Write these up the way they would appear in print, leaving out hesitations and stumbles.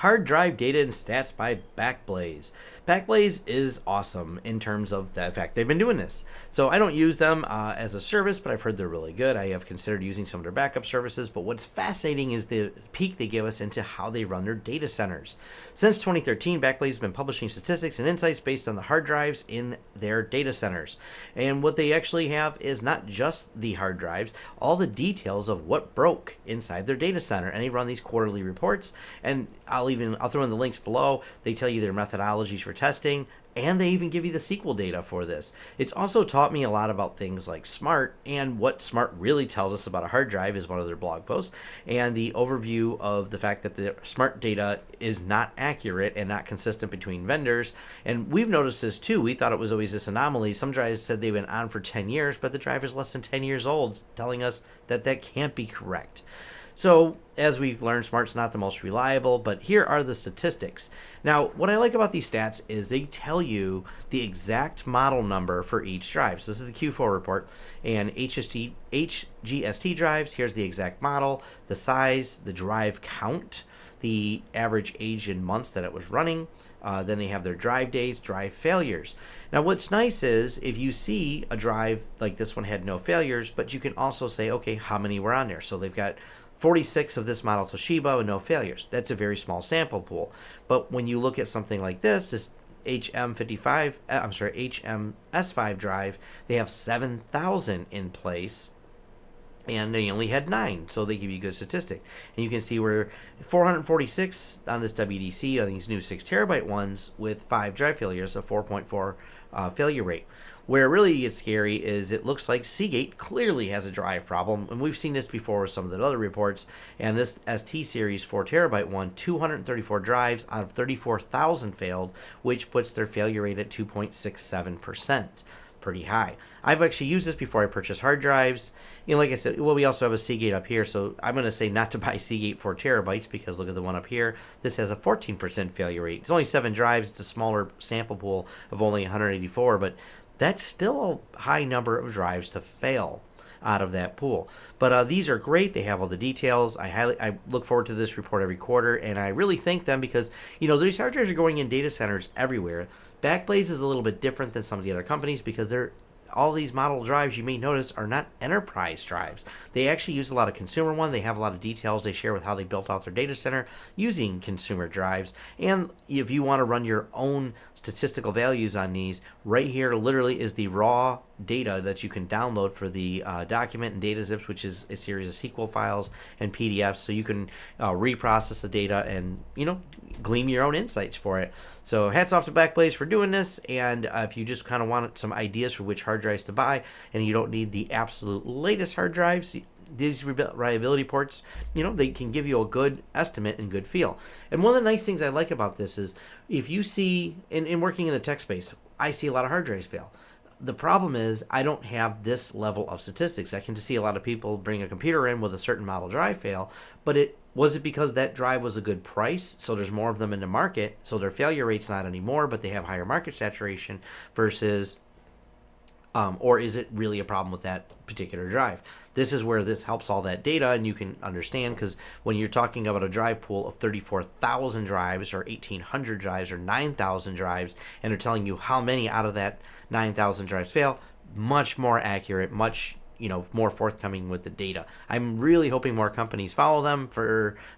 Hard drive data and stats by Backblaze. Backblaze is awesome in terms of the fact they've been doing this. So I don't use them as a service, but I've heard they're really good. I have considered using some of their backup services, but what's fascinating is the peek they give us into how they run their data centers. Since 2013, Backblaze has been publishing statistics and insights based on the hard drives in their data centers. And what they actually have is not just the hard drives, all the details of what broke inside their data center. And they run these quarterly reports, and I'll throw in the links below. They tell you their methodologies for testing, and they even give you the SQL data for this. It's also taught me a lot about things like Smart, and what Smart really tells us about a hard drive is one of their blog posts, and the overview of the fact that the Smart data is not accurate and not consistent between vendors. And we've noticed this too. We thought it was always this anomaly. Some drives said they've been on for 10 years, but the drive is less than 10 years old, telling us that that can't be correct. So, as we've learned, Smart's not the most reliable, but here are the statistics. Now, what I like about these stats is they tell you the exact model number for each drive. So this is the Q4 report, and HGST drives, here's the exact model, the size, the drive count, the average age in months that it was running. Then they have their drive days, drive failures. Now, what's nice is if you see a drive like this one had no failures, but you can also say, okay, how many were on there? So they've got 46 of this model Toshiba with no failures. That's a very small sample pool. But when you look at something like this HMS5 drive, they have 7,000 in place, and they only had 9, so they give you a good statistic. And you can see we're 446 on this WDC on these new 6 terabyte ones with 5 drive failures, a 4.4 failure rate. Where it really gets scary is it looks like Seagate clearly has a drive problem, and we've seen this before with some of the other reports. And this ST series 4 terabyte one, 234 drives out of 34,000 failed, which puts their failure rate at 2.67%. Pretty high. I've actually used this before I purchased hard drives. Like I said, well, we also have a Seagate up here, so I'm going to say not to buy Seagate 4 terabytes because look at the one up here. This has a 14% failure rate. It's only 7 drives. It's a smaller sample pool of only 184, but that's still a high number of drives to fail out of that pool. But these are great. They have all the details. I look forward to this report every quarter, and I really thank them because these hard drives are going in data centers everywhere. Backblaze is a little bit different than some of the other companies because all these model drives you may notice are not enterprise drives. They actually use a lot of consumer one. They have a lot of details they share with how they built out their data center using consumer drives. And if you want to run your own statistical values on these, right here literally is the raw data that you can download for the document and data zips, which is a series of SQL files and PDFs, so you can reprocess the data and glean your own insights for it. So hats off to Backblaze for doing this. And if you just kind of want some ideas for which hard drives to buy, and you don't need the absolute latest hard drives, these reliability ports, they can give you a good estimate and good feel. And one of the nice things I like about this is if you see, in working in the tech space, I see a lot of hard drives fail. The problem is I don't have this level of statistics. I can just see a lot of people bring a computer in with a certain model drive fail, but was it because that drive was a good price, so there's more of them in the market, so their failure rate's not anymore, but they have higher market saturation versus or is it really a problem with that particular drive? This is where this helps all that data, and you can understand, because when you're talking about a drive pool of 34,000 drives or 1,800 drives or 9,000 drives, and they're telling you how many out of that 9,000 drives fail, much more accurate, much more forthcoming with the data. I'm really hoping more companies follow them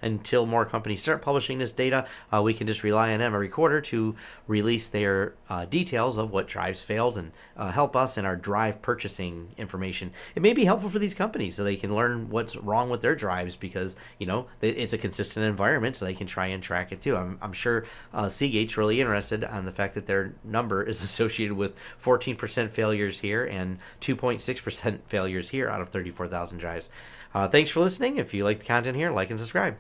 until more companies start publishing this data. We can just rely on them every quarter to release their details of what drives failed and help us in our drive purchasing information. It may be helpful for these companies so they can learn what's wrong with their drives because, it's a consistent environment so they can try and track it too. I'm sure Seagate's really interested on the fact that their number is associated with 14% failures here and 2.6% failures here out of 34,000 drives. Thanks for listening. If you like the content here, like and subscribe.